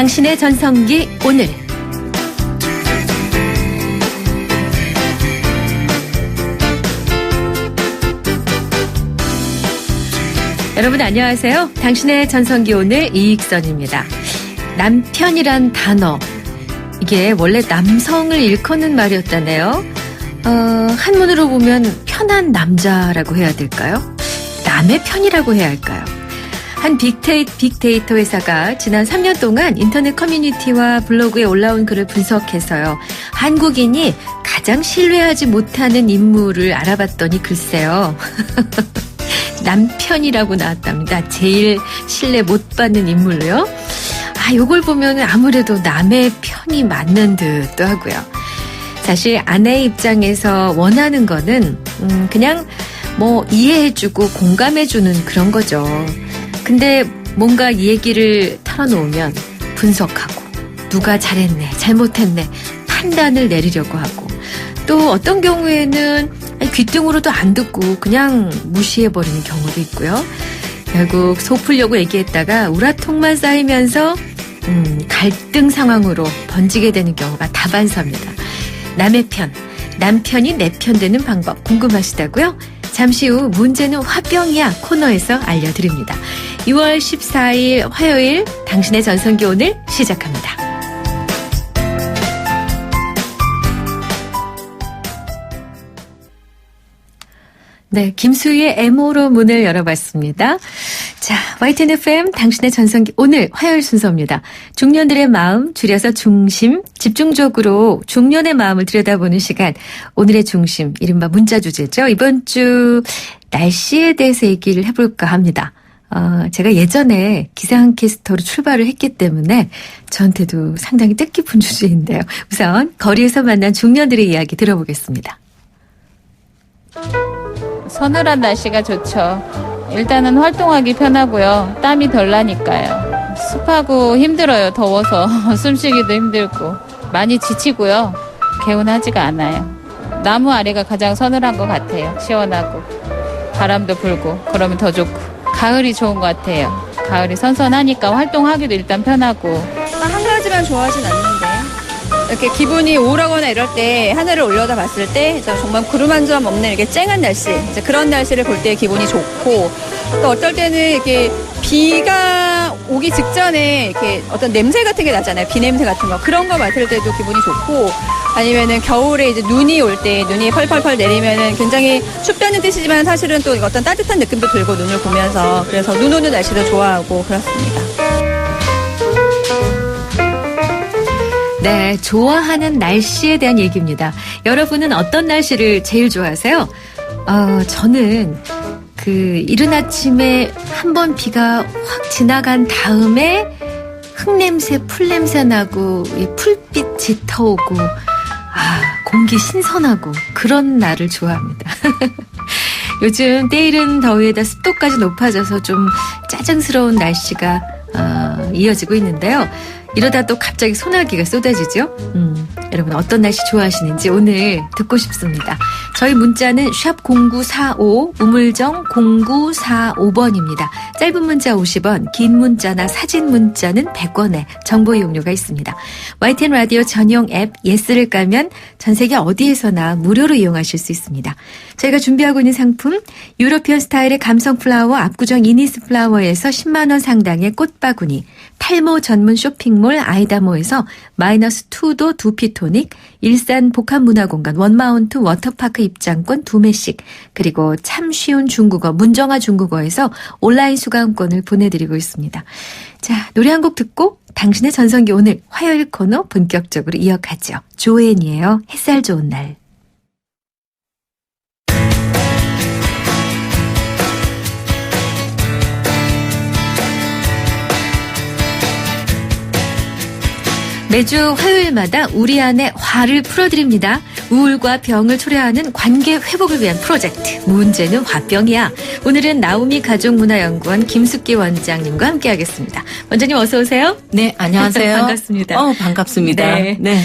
당신의 전성기 오늘. 여러분 안녕하세요. 당신의 전성기 오늘 이익선입니다. 남편이란 단어, 이게 원래 남성을 일컫는 말이었다네요. 한문으로 보면 편한 남자라고 해야 될까요? 남의 편이라고 해야 할까요? 한 빅데이터 회사가 지난 3년 동안 인터넷 커뮤니티와 블로그에 올라온 글을 분석해서요. 한국인이 가장 신뢰하지 못하는 인물을 알아봤더니 글쎄요. 남편이라고 나왔답니다. 제일 신뢰 못 받는 인물로요. 요걸 보면 아무래도 남의 편이 맞는 듯도 하고요. 사실 아내의 입장에서 원하는 거는 그냥 이해해주고 공감해주는 그런 거죠. 근데 뭔가 이 얘기를 털어놓으면 분석하고 누가 잘했네, 잘못했네 판단을 내리려고 하고, 또 어떤 경우에는 귀등으로도 안 듣고 그냥 무시해버리는 경우도 있고요. 결국 속 풀려고 얘기했다가 우라통만 쌓이면서 갈등 상황으로 번지게 되는 경우가 다반사입니다. 남의 편, 남편이 내 편 되는 방법 궁금하시다고요? 잠시 후 문제는 화병이야 코너에서 알려드립니다. 6월 14일 화요일 당신의 전성기 오늘 시작합니다. 네, 김수희의 애모로 문을 열어봤습니다. 자, YTN FM 당신의 전성기 오늘 화요일 순서입니다. 중년들의 마음, 줄여서 중심, 집중적으로 중년의 마음을 들여다보는 시간. 오늘의 중심, 이른바 문자 주제죠. 이번 주 날씨에 대해서 얘기를 해볼까 합니다. 제가 예전에 기상캐스터로 출발을 했기 때문에 저한테도 상당히 뜻깊은 주제인데요. 우선 거리에서 만난 중년들의 이야기 들어보겠습니다. 서늘한 날씨가 좋죠. 일단은 활동하기 편하고요. 땀이 덜 나니까요. 습하고 힘들어요. 더워서 숨쉬기도 힘들고 많이 지치고요. 개운하지가 않아요. 나무 아래가 가장 서늘한 것 같아요. 시원하고 바람도 불고 그러면 더 좋고 가을이 좋은 것 같아요. 가을이 선선하니까 활동하기도 일단 편하고. 한 가지만 좋아하진 않는데 이렇게 기분이 우울하거나 이럴 때 하늘을 올려다 봤을 때 정말 구름 한 점 없는 이렇게 쨍한 날씨, 이제 그런 날씨를 볼 때 기분이 좋고, 또 어떨 때는 이렇게 비가 오기 직전에 이렇게 어떤 냄새 같은 게 나잖아요. 비 냄새 같은 거, 그런 거 맡을 때도 기분이 좋고, 아니면은 겨울에 이제 눈이 올 때 눈이 펄펄펄 내리면은 굉장히 춥다는 뜻이지만 사실은 또 어떤 따뜻한 느낌도 들고 눈을 보면서, 그래서 눈 오는 날씨도 좋아하고 그렇습니다. 네, 좋아하는 날씨에 대한 얘기입니다. 여러분은 어떤 날씨를 제일 좋아하세요? 저는 이른 아침에 한번 비가 확 지나간 다음에 흙냄새, 풀냄새 나고 풀빛 짙어오고 공기 신선하고 그런 날을 좋아합니다. 요즘 때이른 더위에다 습도까지 높아져서 좀 짜증스러운 날씨가 이어지고 있는데요. 이러다 또 갑자기 소나기가 쏟아지죠? 여러분 어떤 날씨 좋아하시는지 오늘 듣고 싶습니다. 저희 문자는 샵 0945, 우물정 0945번입니다. 짧은 문자 50원, 긴 문자나 사진 문자는 100원의 정보 이용료가 있습니다. YTN 라디오 전용 앱 예스를 깔면 전 세계 어디에서나 무료로 이용하실 수 있습니다. 저희가 준비하고 있는 상품, 유러피언 스타일의 감성 플라워 압구정 이니스 플라워에서 10만 원 상당의 꽃바구니, 탈모 전문 쇼핑몰 아이다모에서 -2도 두피토닉, 일산 복합문화공간 원마운트 워터파크 입장권 2매씩, 그리고 참 쉬운 중국어 문정아 중국어에서 온라인 수강권을 보내드리고 있습니다. 자, 노래 한 곡 듣고 당신의 전성기 오늘 화요일 코너 본격적으로 이어가죠. 조앤이에요. 햇살 좋은 날. 매주 화요일마다 우리 안에 화를 풀어드립니다. 우울과 병을 초래하는 관계 회복을 위한 프로젝트. 문제는 화병이야. 오늘은 나우미 가족문화연구원 김숙기 원장님과 함께하겠습니다. 원장님 어서 오세요. 네, 안녕하세요. 반갑습니다. 반갑습니다. 네.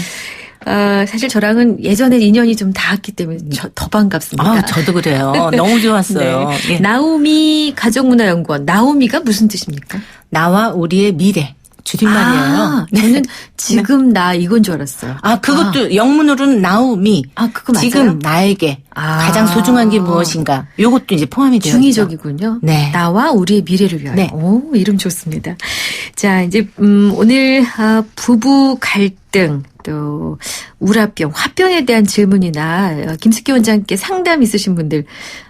사실 저랑은 예전에 인연이 좀 닿았기 때문에 더 반갑습니다. 저도 그래요. 너무 좋았어요. 네. 예. 나우미 가족문화연구원. 나우미가 무슨 뜻입니까? 나와 우리의 미래. 줄임말이에요. 저는 지금 나 이건 줄 알았어요. 그것도 영문으로는 now me. 그거 맞아요? 지금 나에게 가장 소중한 게 무엇인가. 요것도 이제 포함이 되어 있죠. 중의적이군요. 네. 나와 우리의 미래를 위하여. 네. 오, 이름 좋습니다. 자, 이제 오늘 부부 갈등 또 우라병, 화병에 대한 질문이나 김숙기 원장님께 상담 있으신 분들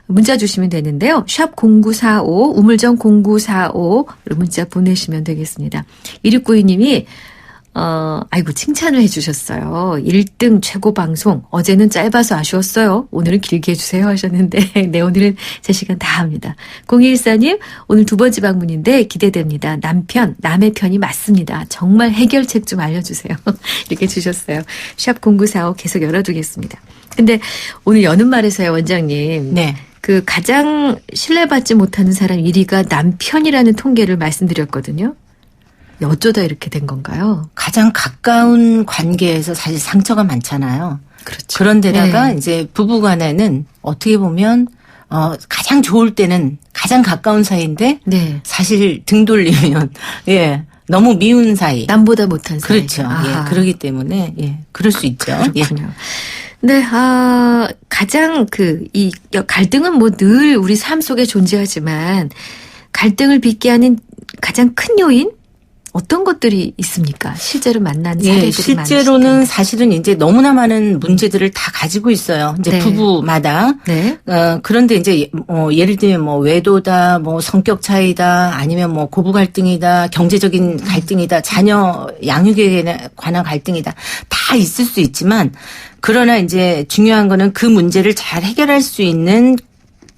문자 주시면 되는데요. 샵 0945 우물정 0945로 문자 보내시면 되겠습니다. 2692님이 아이고 칭찬을 해주셨어요. 1등 최고 방송. 어제는 짧아서 아쉬웠어요. 오늘은 길게 해주세요 하셨는데 네, 오늘은 제 시간 다 합니다. 0214님 오늘 두 번째 방문인데 기대됩니다. 남의 편이 맞습니다. 정말 해결책 좀 알려주세요. 이렇게 주셨어요. 샵 0945 계속 열어두겠습니다. 근데 오늘 여는 말에서요 원장님. 네. 그 가장 신뢰받지 못하는 사람 1위가 남편이라는 통계를 말씀드렸거든요. 어쩌다 이렇게 된 건가요? 가장 가까운 관계에서 사실 상처가 많잖아요. 그렇죠. 그런데다가 네. 이제 부부 간에는 어떻게 보면 가장 좋을 때는 가장 가까운 사이인데 네. 사실 등 돌리면 너무 미운 사이. 남보다 못한 사이. 그렇죠. 그러기 때문에 그럴 수 있죠. 그렇군요. 네, 가장 이 갈등은 뭐 늘 우리 삶 속에 존재하지만 갈등을 빚게 하는 가장 큰 요인? 어떤 것들이 있습니까? 실제로 만난 사례들이 실제로는 많으실 사실은 이제 너무나 많은 문제들을 다 가지고 있어요. 이제 네. 부부마다. 네. 그런데 이제 예를 들면 뭐 외도다, 뭐 성격 차이다, 아니면 뭐 고부 갈등이다, 경제적인 갈등이다, 자녀 양육에 관한 갈등이다. 다 있을 수 있지만 그러나 이제 중요한 거는 그 문제를 잘 해결할 수 있는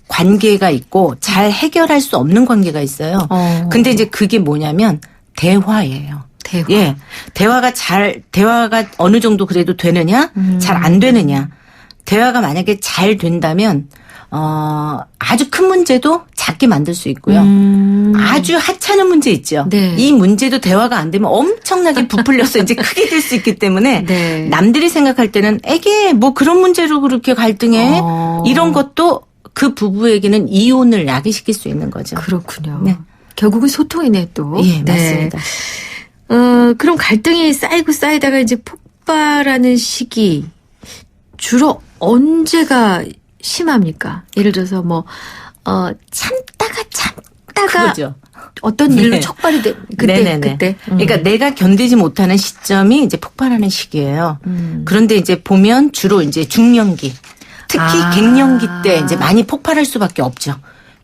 관계가 있고 잘 해결할 수 없는 관계가 있어요. 근데 이제 그게 뭐냐면 대화예요. 대화. 대화가 어느 정도 그래도 되느냐, 잘 안 되느냐. 대화가 만약에 잘 된다면, 아주 큰 문제도 작게 만들 수 있고요. 아주 하찮은 문제 있죠. 네. 이 문제도 대화가 안 되면 엄청나게 부풀려서 이제 크게 될 수 있기 때문에 네. 남들이 생각할 때는 에게 뭐 그런 문제로 그렇게 갈등해? 이런 것도 그 부부에게는 이혼을 야기시킬 수 있는 거죠. 그렇군요. 네. 결국은 소통이네 또. 예, 네. 맞습니다. 그럼 갈등이 쌓이고 쌓이다가 이제 폭발하는 시기 주로 언제가 심합니까? 예를 들어서 뭐 참다가 그거죠. 어떤 일로 네. 촉발이 돼 그때. 그러니까 내가 견디지 못하는 시점이 이제 폭발하는 시기예요. 그런데 이제 보면 주로 이제 중년기, 특히 갱년기 때 이제 많이 폭발할 수밖에 없죠.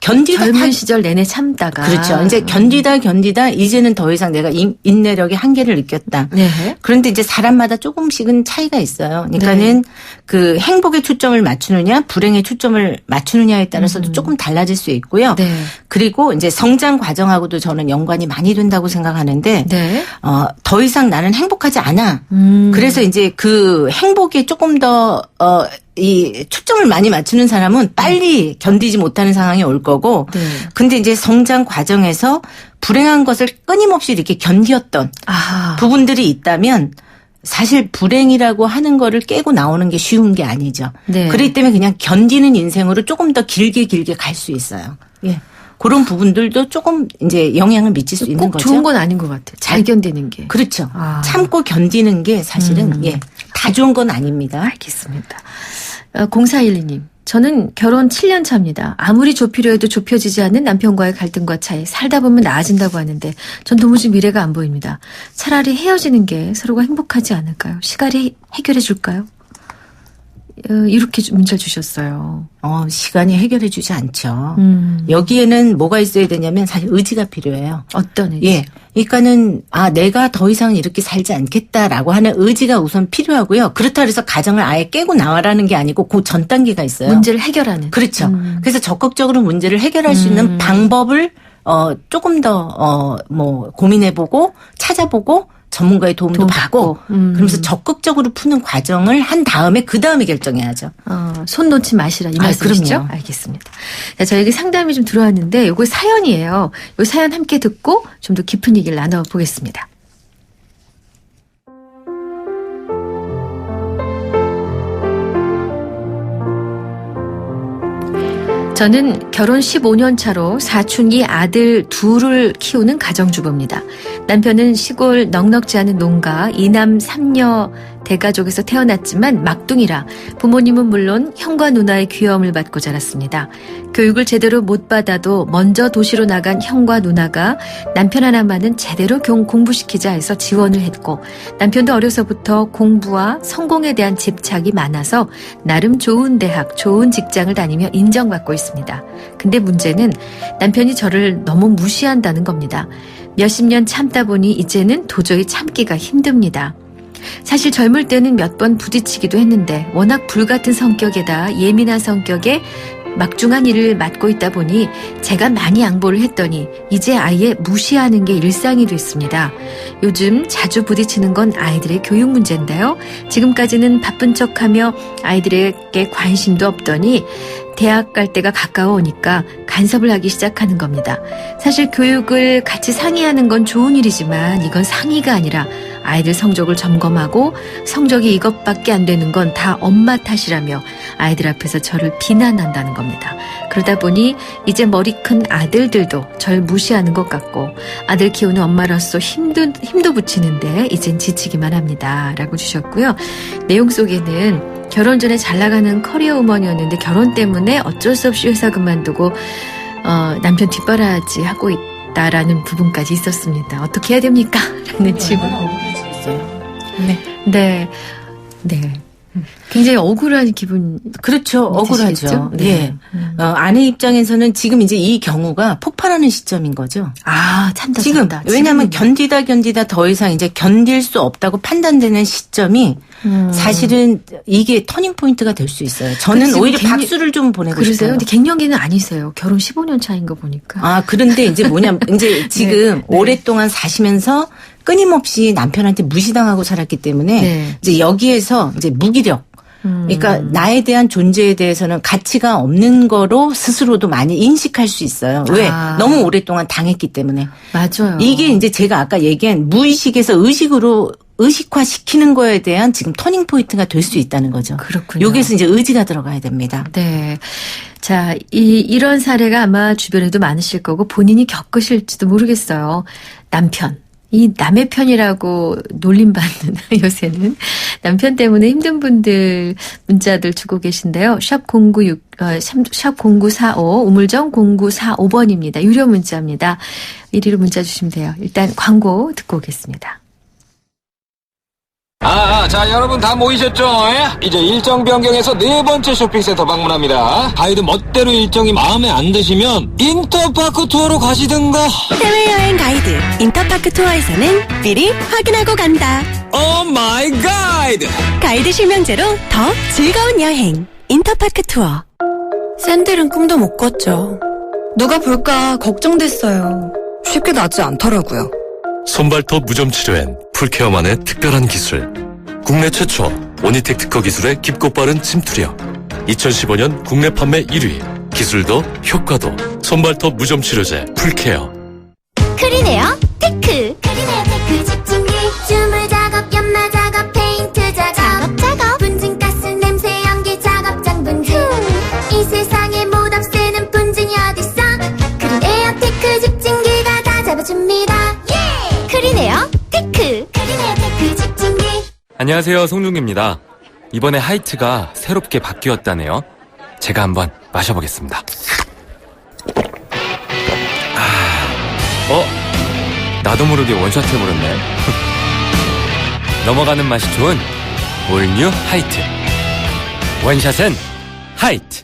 젊은 시절 내내 참다가. 그렇죠. 이제 견디다 이제는 더 이상 내가 인내력의 한계를 느꼈다. 네. 그런데 이제 사람마다 조금씩은 차이가 있어요. 그러니까는 그 행복에 초점을 맞추느냐, 불행에 초점을 맞추느냐에 따라서도 조금 달라질 수 있고요. 네. 그리고 이제 성장 과정하고도 저는 연관이 많이 된다고 생각하는데, 네. 더 이상 나는 행복하지 않아. 그래서 이제 그 행복에 조금 더 이 초점을 많이 맞추는 사람은 빨리 견디지 못하는 상황이 올 거고, 네. 근데 이제 성장 과정에서 불행한 것을 끊임없이 이렇게 견디었던 부분들이 있다면 사실 불행이라고 하는 거를 깨고 나오는 게 쉬운 게 아니죠. 네. 그렇기 때문에 그냥 견디는 인생으로 조금 더 길게 갈 수 있어요. 예. 그런 부분들도 조금 이제 영향을 미칠 수 있는 꼭 거죠. 좋은 건 아닌 것 같아요. 잘 견디는 게. 그렇죠. 참고 견디는 게 사실은 다 좋은 건 아닙니다. 알겠습니다. 0412님. 저는 결혼 7년 차입니다. 아무리 좁히려 해도 좁혀지지 않는 남편과의 갈등과 차이. 살다 보면 나아진다고 하는데 전 도무지 미래가 안 보입니다. 차라리 헤어지는 게 서로가 행복하지 않을까요? 시간이 해결해 줄까요? 이렇게 문자 주셨어요. 시간이 해결해 주지 않죠. 여기에는 뭐가 있어야 되냐면 사실 의지가 필요해요. 어떤 의지? 예. 그러니까는 내가 더 이상 이렇게 살지 않겠다라고 하는 의지가 우선 필요하고요. 그렇다 그래서 가정을 아예 깨고 나와라는 게 아니고 그 전 단계가 있어요. 문제를 해결하는. 그렇죠. 그래서 적극적으로 문제를 해결할 수 있는 방법을 조금 더 고민해보고 찾아보고 전문가의 도움도 받고 그러면서 적극적으로 푸는 과정을 한 다음에 그 다음에 결정해야죠. 손 놓지 마시라 이 말씀이시죠? 그럼요. 알겠습니다. 자, 저에게 상담이 좀 들어왔는데 이거 사연이에요. 이 사연 함께 듣고 좀 더 깊은 얘기를 나눠보겠습니다. 저는 결혼 15년 차로 사춘기 아들 둘을 키우는 가정주부입니다. 남편은 시골 넉넉지 않은 농가 2남 3녀 대가족에서 태어났지만 막둥이라 부모님은 물론 형과 누나의 귀여움을 받고 자랐습니다. 교육을 제대로 못 받아도 먼저 도시로 나간 형과 누나가 남편 하나만은 제대로 공부시키자 해서 지원을 했고, 남편도 어려서부터 공부와 성공에 대한 집착이 많아서 나름 좋은 대학, 좋은 직장을 다니며 인정받고 있습니다. 근데 문제는 남편이 저를 너무 무시한다는 겁니다. 몇십 년 참다 보니 이제는 도저히 참기가 힘듭니다. 사실 젊을 때는 몇 번 부딪히기도 했는데 워낙 불같은 성격에다 예민한 성격에 막중한 일을 맡고 있다 보니 제가 많이 양보를 했더니 이제 아예 무시하는 게 일상이 됐습니다. 요즘 자주 부딪히는 건 아이들의 교육 문제인데요. 지금까지는 바쁜 척하며 아이들에게 관심도 없더니 대학 갈 때가 가까워오니까 간섭을 하기 시작하는 겁니다. 사실 교육을 같이 상의하는 건 좋은 일이지만 이건 상의가 아니라 아이들 성적을 점검하고 성적이 이것밖에 안 되는 건 다 엄마 탓이라며 아이들 앞에서 저를 비난한다는 겁니다. 그러다 보니 이제 머리 큰 아들들도 절 무시하는 것 같고 아들 키우는 엄마로서 힘도 붙이는데 이젠 지치기만 합니다. 라고 주셨고요. 내용 속에는 결혼 전에 잘 나가는 커리어 우먼이었는데 결혼 때문에 어쩔 수 없이 회사 그만두고 남편 뒷바라지 하고 있다라는 부분까지 있었습니다. 어떻게 해야 됩니까? 라는 질문. 네. 굉장히 억울한 기분. 그렇죠. 억울하죠. 네. 아내 입장에서는 지금 이제 이 경우가 폭발하는 시점인 거죠. 참다. 지금 왜냐하면 견디다 더 이상 이제 견딜 수 없다고 판단되는 시점이 사실은 이게 터닝 포인트가 될 수 있어요. 저는 오히려 박수를 좀 보내고 싶어요. 근데 갱년기는 아니세요. 결혼 15년 차인 거 보니까. 그런데 이제 이제 지금 오랫동안 사시면서 끊임없이 남편한테 무시당하고 살았기 때문에 이제 여기에서 이제 무기력. 그러니까 나에 대한 존재에 대해서는 가치가 없는 거로 스스로도 많이 인식할 수 있어요. 왜? 너무 오랫동안 당했기 때문에. 맞아요. 이게 이제 제가 아까 얘기한 무의식에서 의식으로 의식화시키는 거에 대한 지금 터닝 포인트가 될 수 있다는 거죠. 그렇군요. 여기에서 이제 의지가 들어가야 됩니다. 네. 자, 이런 사례가 아마 주변에도 많으실 거고 본인이 겪으실지도 모르겠어요. 이 남의 편이라고 놀림받는 요새는 남편 때문에 힘든 분들 문자들 주고 계신데요. 샵 0945 우물정 0945번입니다. 유료 문자입니다. 이리로 문자 주시면 돼요. 일단 광고 듣고 오겠습니다. 자, 여러분 다 모이셨죠? 이제 일정 변경해서 4번째 쇼핑센터 방문합니다. 가이드 멋대로 일정이 마음에 안 드시면 인터파크 투어로 가시든가. 해외여행 가이드 인터파크 투어에서는 미리 확인하고 간다. 오 마이 가이드! 가이드 실명제로 더 즐거운 여행 인터파크 투어. 샌들은 꿈도 못 꿨죠. 누가 볼까 걱정됐어요. 쉽게 낫지 않더라고요. 손발톱 무좀 치료엔 풀케어만의 특별한 기술. 국내 최초 오니텍 특허 기술의 깊고 빠른 침투력. 2015년 국내 판매 1위. 기술도 효과도 손발톱 무좀 치료제 풀케어. 크리네어 테크. 크리네어 테크 집중기. 주물 작업, 연마 작업, 페인트 작업. 분진가스, 냄새, 연기 작업, 분진. 이 세상에 못 없애는 분진이 어딨어. 크리네어 테크 집중기가 다 잡아줍니다. 크리네어 테크. 크리네어 테크 집중기. 안녕하세요, 송중기입니다. 이번에 하이트가 새롭게 바뀌었다네요. 제가 한번 마셔보겠습니다. 나도 모르게 원샷 해버렸네. 넘어가는 맛이 좋은 올뉴 하이트. 원샷은 하이트.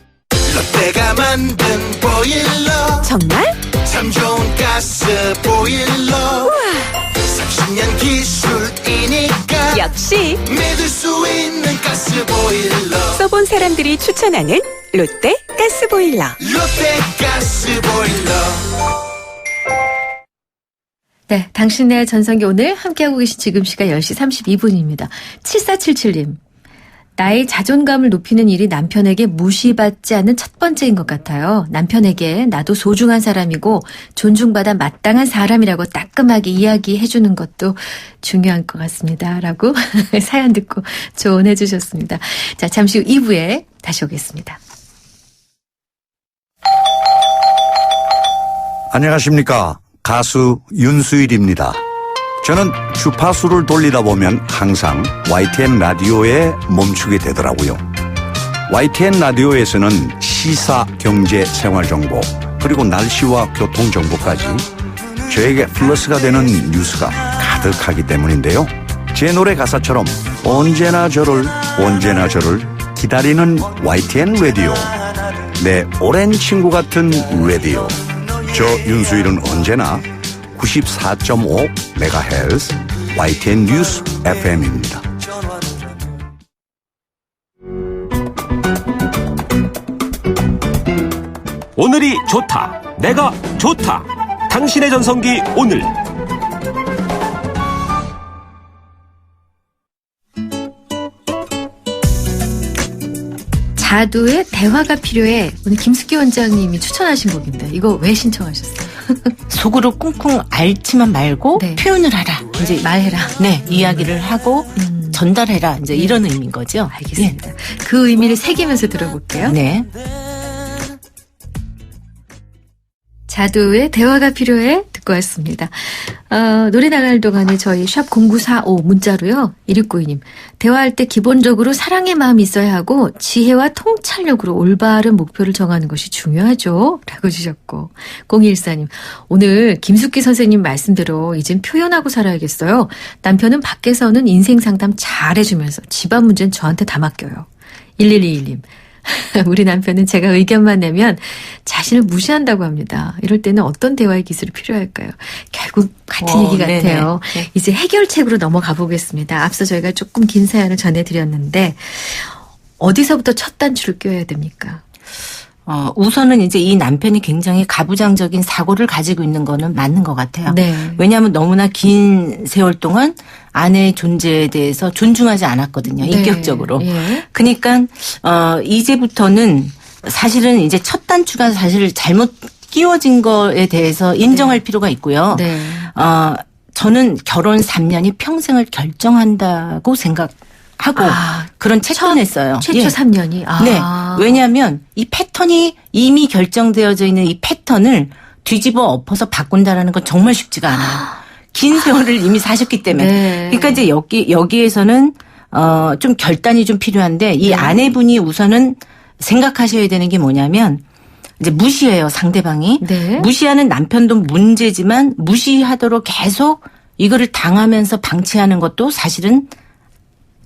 롯데가 만든 보일러. 정말? 참 좋은 가스 보일러. 우와. 30년 기술이니까 역시 믿을 수 있는 가스 보일러. 써본 사람들이 추천하는 롯데 가스보일러. 롯데 가스 보일러. 네, 당신의 전성기 오늘 함께하고 계신 지금 시각 10시 32분입니다. 7477님. 나의 자존감을 높이는 일이 남편에게 무시받지 않는 첫 번째인 것 같아요. 남편에게 나도 소중한 사람이고 존중받아 마땅한 사람이라고 따끔하게 이야기해 주는 것도 중요한 것 같습니다. 라고 사연 듣고 조언해 주셨습니다. 자, 잠시 후 2부에 다시 오겠습니다. 안녕하십니까. 가수 윤수일입니다. 저는 주파수를 돌리다 보면 항상 YTN 라디오에 멈추게 되더라고요. YTN 라디오에서는 시사, 경제, 생활정보 그리고 날씨와 교통정보까지 저에게 플러스가 되는 뉴스가 가득하기 때문인데요. 제 노래 가사처럼 언제나 저를 기다리는 YTN 라디오. 내 오랜 친구 같은 라디오. 저 윤수일은 언제나 94.5MHz YTN 뉴스 FM입니다. 오늘이 좋다. 내가 좋다. 당신의 전성기 오늘. 자두의 대화가 필요해. 오늘 김숙기 원장님이 추천하신 곡입니다. 이거 왜 신청하셨어요? 속으로 쿵쿵 앓지만 말고 네. 표현을 하라. 이제 말해라. 네, 이야기를 하고 전달해라. 이제 이런 의미인 거죠. 알겠습니다. 그 의미를 새기면서 들어볼게요. 네. 자두의 대화가 필요해 듣고 왔습니다. 노래 나갈 동안에 저희 샵 0945 문자로요. 1692님. 대화할 때 기본적으로 사랑의 마음이 있어야 하고 지혜와 통찰력으로 올바른 목표를 정하는 것이 중요하죠. 라고 주셨고 0214님. 오늘 김숙기 선생님 말씀대로 이젠 표현하고 살아야겠어요. 남편은 밖에서는 인생 상담 잘 해주면서 집안 문제는 저한테 다 맡겨요. 1121님. 우리 남편은 제가 의견만 내면 자신을 무시한다고 합니다. 이럴 때는 어떤 대화의 기술이 필요할까요? 결국 같은 얘기 같아요. 네네. 이제 해결책으로 넘어가 보겠습니다. 앞서 저희가 조금 긴 사연을 전해드렸는데 어디서부터 첫 단추를 껴야 됩니까? 우선은 이제 이 남편이 굉장히 가부장적인 사고를 가지고 있는 거는 맞는 것 같아요. 네. 왜냐하면 너무나 긴 세월 동안 아내의 존재에 대해서 존중하지 않았거든요. 네. 인격적으로. 예. 그러니까 이제부터는 사실은 이제 첫 단추가 사실 잘못 끼워진 거에 대해서 인정할 필요가 있고요. 네. 저는 결혼 3년이 평생을 결정한다고 생각하고 그런 책도 냈어요. 최초 예. 3년이. 네. 왜냐하면 이 패턴이 이미 결정되어져 있는 이 패턴을 뒤집어 엎어서 바꾼다라는 건 정말 쉽지가 않아요. 긴 세월을 이미 사셨기 때문에. 네. 그러니까 이제 여기에서는 좀 결단이 좀 필요한데 이 아내분이 우선은 생각하셔야 되는 게 뭐냐면 이제 무시해요, 상대방이. 네. 무시하는 남편도 문제지만 무시하도록 계속 이거를 당하면서 방치하는 것도 사실은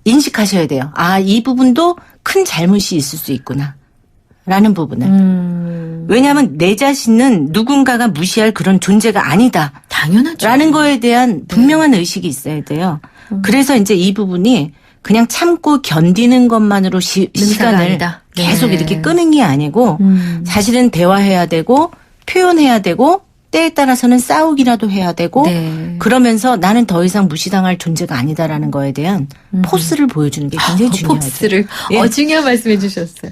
인식하셔야 돼요. 이 부분도 큰 잘못이 있을 수 있구나. 라는 부분을. 왜냐하면 내 자신은 누군가가 무시할 그런 존재가 아니다. 당연하죠. 라는 거에 대한 분명한 의식이 있어야 돼요. 그래서 이제 이 부분이 그냥 참고 견디는 것만으로 시간을 아니다. 계속 네. 이렇게 끄는 게 아니고 사실은 대화해야 되고 표현해야 되고 때에 따라서는 싸우기라도 해야 되고 네. 그러면서 나는 더 이상 무시당할 존재가 아니다라는 거에 대한 포스를 보여주는 게 굉장히 중요하죠. 포스를. 예. 중요한 말씀해 주셨어요.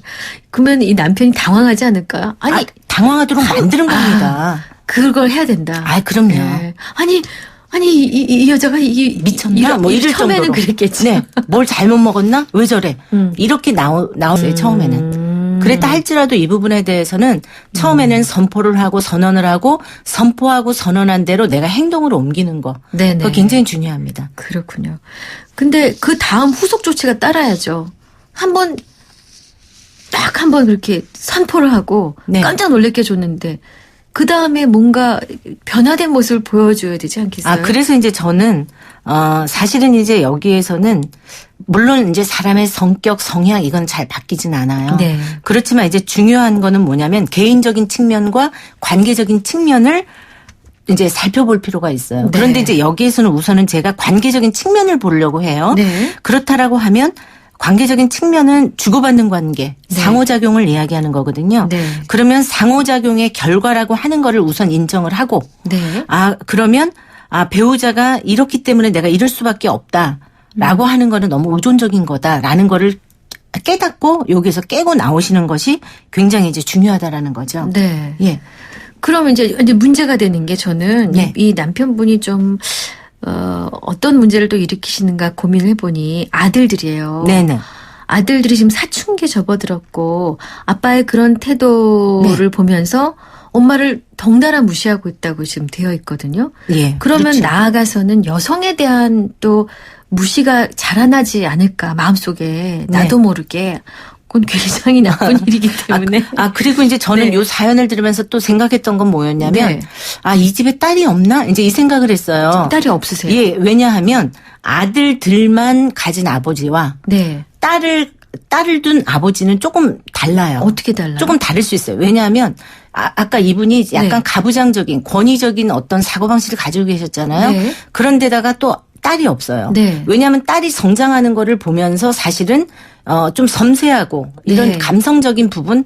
그러면 이 남편이 당황하지 않을까요? 아니 당황하도록 만드는 겁니다. 그걸 해야 된다. 그럼요. 네. 아니 이 여자가 미쳤나? 뭐 이럴 처음에는 정도로. 그랬겠지. 네. 뭘 잘못 먹었나? 왜 저래? 이렇게 나왔어요, 처음에는. 그랬다 할지라도 이 부분에 대해서는 처음에는 선포를 하고 선언을 하고 선포하고 선언한 대로 내가 행동으로 옮기는 거. 네네. 그거 굉장히 중요합니다. 그렇군요. 근데 그 다음 후속 조치가 따라야죠. 한번 그렇게 선포를 하고 네. 깜짝 놀랍게 줬는데 그 다음에 뭔가 변화된 모습을 보여줘야 되지 않겠어요? 그래서 이제 저는 사실은 이제 여기에서는 물론 이제 사람의 성격, 성향 이건 잘 바뀌진 않아요. 네. 그렇지만 이제 중요한 거는 뭐냐면 개인적인 측면과 관계적인 측면을 이제 살펴볼 필요가 있어요. 네. 그런데 이제 여기에서는 우선은 제가 관계적인 측면을 보려고 해요. 네. 그렇다라고 하면 관계적인 측면은 주고받는 관계, 상호작용을 이야기하는 거거든요. 네. 그러면 상호작용의 결과라고 하는 거를 우선 인정을 하고 네. 그러면 배우자가 이렇기 때문에 내가 이럴 수밖에 없다라고 하는 거는 너무 의존적인 거다라는 거를 깨닫고 여기서 깨고 나오시는 것이 굉장히 이제 중요하다라는 거죠. 네. 예. 그러면 이제 문제가 되는 게 저는 네. 이 남편분이 좀 어떤 문제를 또 일으키시는가 고민을 해보니 아들들이에요. 네네. 아들들이 지금 사춘기에 접어들었고 아빠의 그런 태도를 보면서 엄마를 덩달아 무시하고 있다고 지금 되어 있거든요. 예. 그러면 그렇죠. 나아가서는 여성에 대한 또 무시가 자라나지 않을까 마음속에 나도 모르게 그건 굉장히 나쁜 일이기 때문에. 그리고 이제 저는 네. 요 사연을 들으면서 또 생각했던 건 뭐였냐면, 네. 이 집에 딸이 없나? 이제 이 생각을 했어요. 딸이 없으세요? 예, 왜냐하면 아들들만 가진 아버지와 네. 딸을 둔 아버지는 조금 달라요. 어떻게 달라요? 조금 다를 수 있어요. 왜냐하면 아까 이분이 약간 가부장적인 권위적인 어떤 사고방식을 가지고 계셨잖아요. 네. 그런데다가 또 딸이 없어요. 네. 왜냐하면 딸이 성장하는 거를 보면서 사실은 좀 섬세하고 이런 네. 감성적인 부분,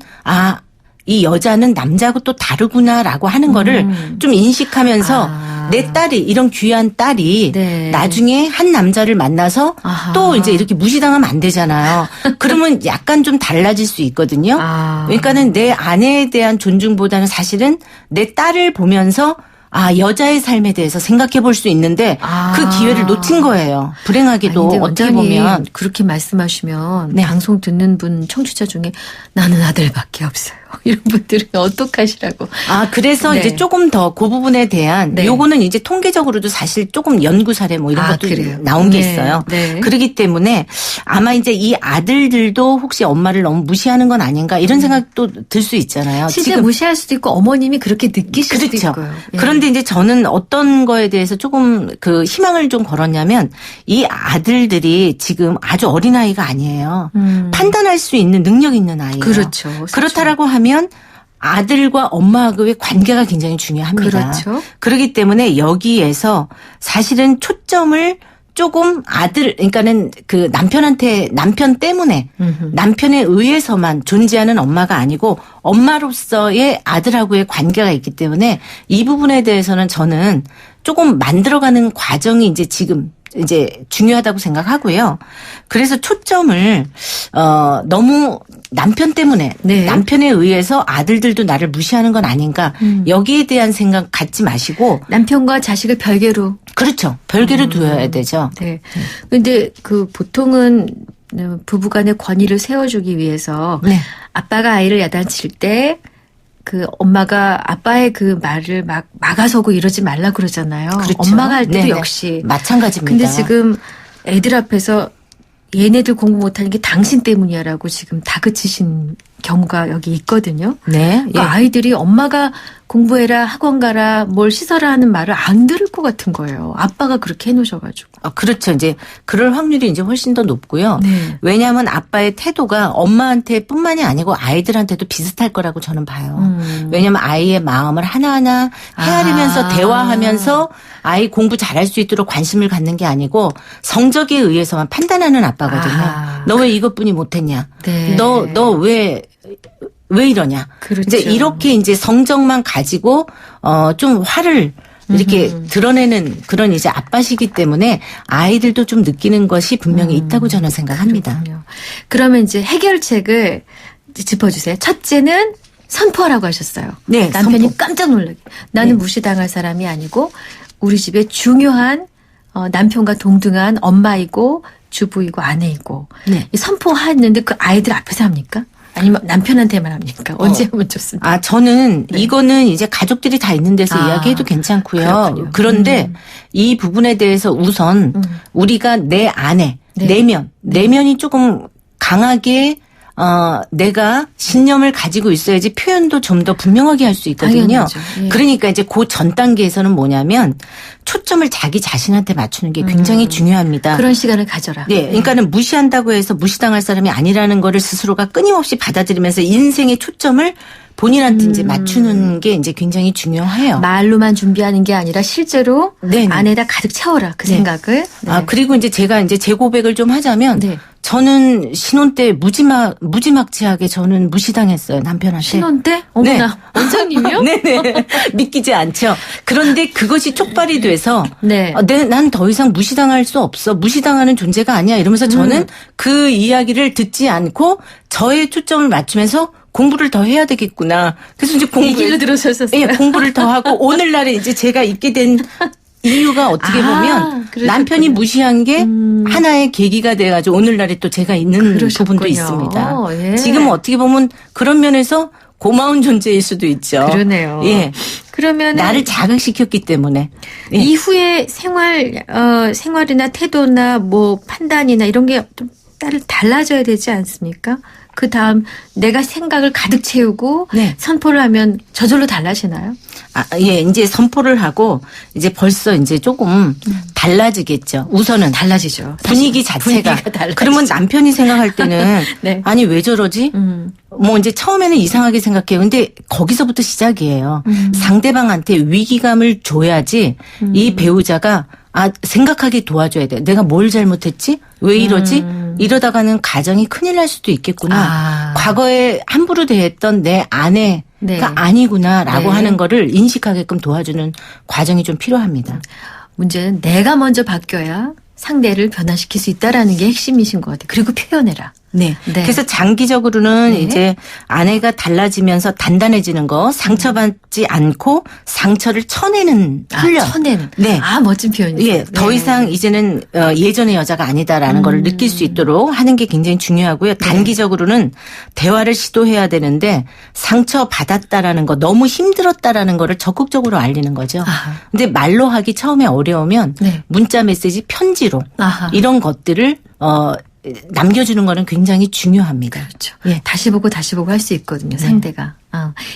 이 여자는 남자하고 또 다르구나라고 하는 거를 좀 인식하면서 내 딸이, 이런 귀한 딸이 네. 나중에 한 남자를 만나서 또 이제 이렇게 무시당하면 안 되잖아요. 그러면 약간 좀 달라질 수 있거든요. 그러니까는 내 아내에 대한 존중보다는 사실은 내 딸을 보면서 여자의 삶에 대해서 생각해 볼 수 있는데 그 기회를 놓친 거예요. 불행하게도 근데 어떻게 원장님 보면. 그렇게 말씀하시면 네. 방송 듣는 분 청취자 중에 나는 아들밖에 없어요. 이런 분들은 어떡하시라고. 그래서 네. 이제 조금 더 그 부분에 대한 네. 요거는 이제 통계적으로도 사실 조금 연구 사례 뭐 이런 것도 그래요? 나온 게 네. 있어요. 네. 그렇기 때문에 아마 이제 이 아들들도 혹시 엄마를 너무 무시하는 건 아닌가 이런 생각도 들 수 있잖아요. 실제 지금 무시할 수도 있고 어머님이 그렇게 느끼실 수도 그렇죠. 있고요. 예. 그런데 이제 저는 어떤 거에 대해서 조금 그 희망을 좀 걸었냐면 이 아들들이 지금 아주 어린아이가 아니에요. 판단할 수 있는 능력 있는 아이예요. 그렇죠. 그렇다라고 하면 아들과 엄마하고의 관계가 굉장히 중요합니다. 그렇죠. 그렇기 때문에 여기에서 사실은 초점을 조금 그러니까는 그 남편 때문에 남편에 의해서만 존재하는 엄마가 아니고 엄마로서의 아들하고의 관계가 있기 때문에 이 부분에 대해서는 저는 조금 만들어가는 과정이 이제 지금 이제 중요하다고 생각하고요. 그래서 초점을 너무 남편 때문에 네. 남편에 의해서 아들들도 나를 무시하는 건 아닌가 여기에 대한 생각 갖지 마시고 남편과 자식을 별개로. 그렇죠. 별개로 두어야 되죠. 네. 근데 그 보통은 부부간의 권위를 세워주기 위해서 네. 아빠가 아이를 야단칠 때 그 엄마가 아빠의 그 말을 막 막아서고 이러지 말라 그러잖아요. 그렇죠. 엄마가 할 때도 네네. 역시 마찬가지입니다. 근데 지금 애들 앞에서 얘네들 공부 못하는 게 당신 때문이야라고 지금 다그치신 경우가 여기 있거든요. 네. 그러니까 아이들이 엄마가 공부해라, 학원 가라, 뭘 씻어라 하는 말을 안 들을 것 같은 거예요. 아빠가 그렇게 해놓으셔가지고. 그렇죠. 이제 그럴 확률이 이제 훨씬 더 높고요. 네. 왜냐하면 아빠의 태도가 엄마한테 뿐만이 아니고 아이들한테도 비슷할 거라고 저는 봐요. 왜냐하면 아이의 마음을 하나하나 헤아리면서 대화하면서 아이 공부 잘할 수 있도록 관심을 갖는 게 아니고 성적에 의해서만 판단하는 아빠거든요. 너 왜 이것뿐이 못했냐? 네. 너 왜 이러냐? 그렇죠. 이제 이렇게 이제 성적만 가지고 좀 화를 이렇게 드러내는 그런 이제 아빠시기 때문에 아이들도 좀 느끼는 것이 분명히 있다고 저는 생각합니다. 그렇군요. 그러면 이제 해결책을 짚어주세요. 첫째는 선포하라고 하셨어요. 네, 남편이 선포. 깜짝 놀라게. 나는 무시당할 사람이 아니고 우리 집에 중요한 남편과 동등한 엄마이고 주부이고 아내이고. 네. 이 선포했는데 그 아이들 앞에서 합니까? 아니면 남편한테만 합니까? 언제 하면 좋습니까? 저는 이거는 이제 가족들이 다 있는 데서 이야기해도 괜찮고요. 그렇군요. 그런데 이 부분에 대해서 우선 우리가 내 안에 내면이 조금 강하게 내가 신념을 가지고 있어야지 표현도 좀 더 분명하게 할 수 있거든요. 당연하죠. 예. 그러니까 이제 그 전 단계에서는 뭐냐면 초점을 자기 자신한테 맞추는 게 굉장히 중요합니다. 그런 시간을 가져라. 네, 그러니까는 무시한다고 해서 무시당할 사람이 아니라는 거를 스스로가 끊임없이 받아들이면서 인생의 초점을 본인한테 이제 맞추는 게 이제 굉장히 중요해요. 말로만 준비하는 게 아니라 실제로 네네. 안에다 가득 채워라 그 네. 생각을. 네. 그리고 이제 제가 이제 제 고백을 좀 하자면 네. 저는 신혼 때 무지막지하게 저는 무시당했어요, 남편한테. 신혼 때? 어머나, 원장님이요? 네네. 믿기지 않죠. 그런데 그것이 촉발이 돼서 네. 난 더 이상 무시당할 수 없어. 무시당하는 존재가 아니야. 이러면서 저는 그 이야기를 듣지 않고 저의 초점을 맞추면서 공부를 더 해야 되겠구나. 그래서 이제 이 길로 들어서셨어요. 예, 공부를 더 하고 오늘날에 이제 제가 있게 된 이유가 어떻게 보면 남편이 무시한 게 하나의 계기가 돼가지고 오늘날에 또 제가 있는 부분도 있습니다. 예. 지금은 어떻게 보면 그런 면에서 고마운 존재일 수도 있죠. 그러네요. 예. 그러면 나를 자극시켰기 때문에 예. 이후에 생활이나 태도나 뭐 판단이나 이런 게 좀 달라져야 되지 않습니까? 그 다음 내가 생각을 가득 채우고 네. 선포를 하면 저절로 달라지나요? 예, 이제 선포를 하고 이제 벌써 이제 조금 달라지겠죠. 우선은 달라지죠. 분위기 자체가. 그러면 남편이 생각할 때는 네. 아니 왜 저러지? 뭐 이제 처음에는 이상하게 생각해요. 근데 거기서부터 시작이에요. 상대방한테 위기감을 줘야지 이 배우자가 생각하게 도와줘야 돼. 내가 뭘 잘못했지? 왜 이러지? 이러다가는 가정이 큰일 날 수도 있겠구나. 과거에 함부로 대했던 내 아내가 네. 아니구나라고 네. 하는 거를 인식하게끔 도와주는 과정이 좀 필요합니다. 문제는 내가 먼저 바뀌어야 상대를 변화시킬 수 있다라는 게 핵심이신 것 같아요. 그리고 표현해라. 네. 네. 그래서 장기적으로는 네. 이제 아내가 달라지면서 단단해지는 거, 상처받지 않고 상처를 쳐내는 훈련. 쳐내는. 네. 멋진 표현이에요. 예, 더 네. 이상 이제는 예전의 여자가 아니다라는 걸 느낄 수 있도록 하는 게 굉장히 중요하고요. 단기적으로는 대화를 시도해야 되는데 상처 받았다라는 거, 너무 힘들었다라는 거를 적극적으로 알리는 거죠. 근데 말로 하기 처음에 어려우면 네. 문자 메시지, 편지로 이런 것들을 남겨주는 거는 굉장히 중요합니다. 그렇죠. 예. 다시 보고 할 수 있거든요. 상대가.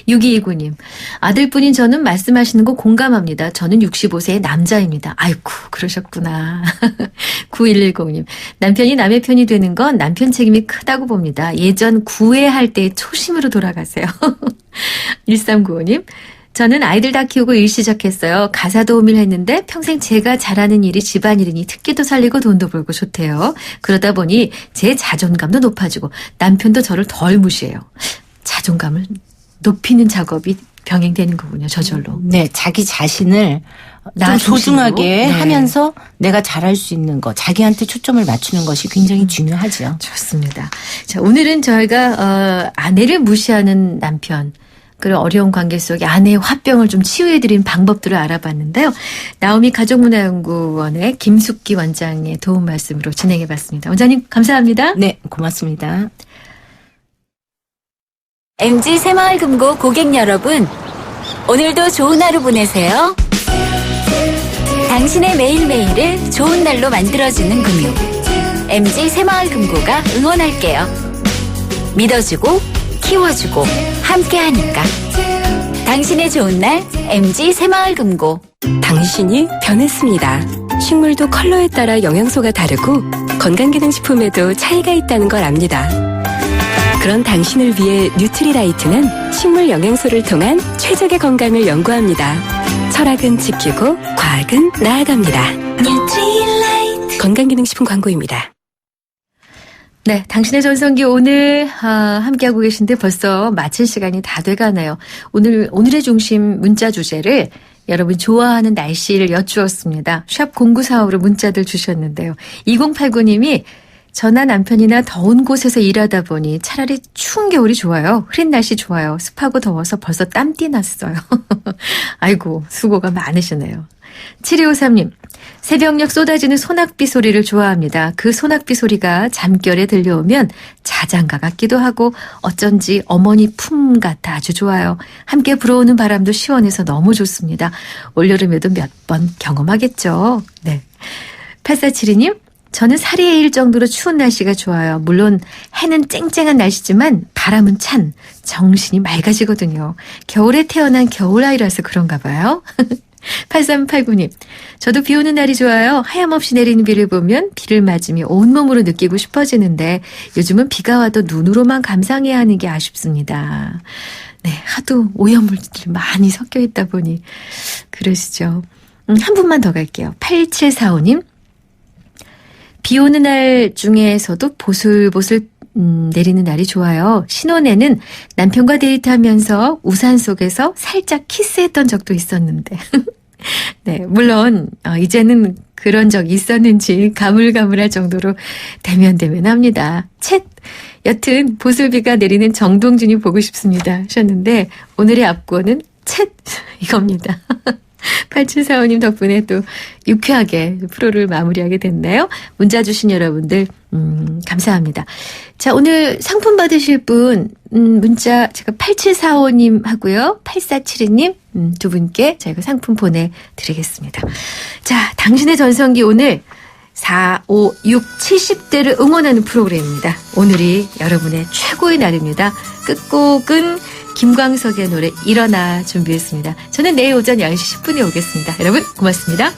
6229님. 아들뿐인 저는 말씀하시는 거 공감합니다. 저는 65세의 남자입니다. 아이고 그러셨구나. 9110님. 남편이 남의 편이 되는 건 남편 책임이 크다고 봅니다. 예전 구애할 때의 초심으로 돌아가세요. 1395님. 저는 아이들 다 키우고 일 시작했어요. 가사 도우미를 했는데 평생 제가 잘하는 일이 집안일이니 특기도 살리고 돈도 벌고 좋대요. 그러다 보니 제 자존감도 높아지고 남편도 저를 덜 무시해요. 자존감을 높이는 작업이 병행되는 거군요. 저절로. 네. 자기 자신을 나 좀 소중하게 네. 하면서 내가 잘할 수 있는 거, 자기한테 초점을 맞추는 것이 굉장히 중요하죠. 좋습니다. 자, 오늘은 저희가 아내를 무시하는 남편, 그런 어려운 관계 속에 아내의 화병을 좀 치유해드리는 방법들을 알아봤는데요. 나오미 가족문화연구원의 김숙기 원장의 도움 말씀으로 진행해봤습니다. 원장님 감사합니다. 네, 고맙습니다. MG 새마을금고 고객 여러분, 오늘도 좋은 하루 보내세요. 당신의 매일매일을 좋은 날로 만들어주는 금융, MG 새마을금고가 응원할게요. 믿어주고 키워주고 함께하니까 당신의 좋은 날 MG 새마을금고. 당신이 변했습니다. 식물도 컬러에 따라 영양소가 다르고 건강기능식품에도 차이가 있다는 걸 압니다. 그런 당신을 위해 뉴트리라이트는 식물 영양소를 통한 최적의 건강을 연구합니다. 철학은 지키고 과학은 나아갑니다. 뉴트리라이트. 건강기능식품 광고입니다. 네, 당신의 전성기 오늘 함께하고 계신데 벌써 마칠 시간이 다 돼가네요. 오늘의 중심 문자 주제를 여러분 좋아하는 날씨를 여쭈었습니다. 샵 0945로 문자들 주셨는데요. 2089님이 저나 남편이나 더운 곳에서 일하다 보니 차라리 추운 겨울이 좋아요. 흐린 날씨 좋아요. 습하고 더워서 벌써 땀띠 났어요. 아이고 수고가 많으시네요. 7253님. 새벽녘 쏟아지는 소낙비 소리를 좋아합니다. 그 소낙비 소리가 잠결에 들려오면 자장가 같기도 하고 어쩐지 어머니 품 같아 아주 좋아요. 함께 불어오는 바람도 시원해서 너무 좋습니다. 올여름에도 몇 번 경험하겠죠. 네. 8472님. 저는 사리에 일 정도로 추운 날씨가 좋아요. 물론 해는 쨍쨍한 날씨지만 바람은 찬 정신이 맑아지거든요. 겨울에 태어난 겨울아이라서 그런가 봐요. 8389님. 저도 비 오는 날이 좋아요. 하염없이 내리는 비를 보면 비를 맞으며 온몸으로 느끼고 싶어지는데 요즘은 비가 와도 눈으로만 감상해야 하는 게 아쉽습니다. 네, 하도 오염물질이 많이 섞여 있다 보니 그러시죠. 한 분만 더 갈게요. 8745님. 비 오는 날 중에서도 보슬보슬 내리는 날이 좋아요. 신혼에는 남편과 데이트하면서 우산 속에서 살짝 키스했던 적도 있었는데 네, 물론 이제는 그런 적이 있었는지 가물가물할 정도로 대면대면합니다. 여튼 보슬비가 내리는 정동준이 보고 싶습니다 하셨는데 오늘의 앞권은 이겁니다. 8745님 덕분에 또 유쾌하게 프로를 마무리하게 됐네요. 문자 주신 여러분들 감사합니다. 자, 오늘 상품 받으실 분 문자 제가 8745님 하고요. 8472님 두 분께 저희가 상품 보내드리겠습니다. 자, 당신의 전성기 오늘 4, 5, 6, 70대를 응원하는 프로그램입니다. 오늘이 여러분의 최고의 날입니다. 끝곡은 김광석의 노래 일어나 준비했습니다. 저는 내일 오전 10시 10분에 오겠습니다. 여러분 고맙습니다.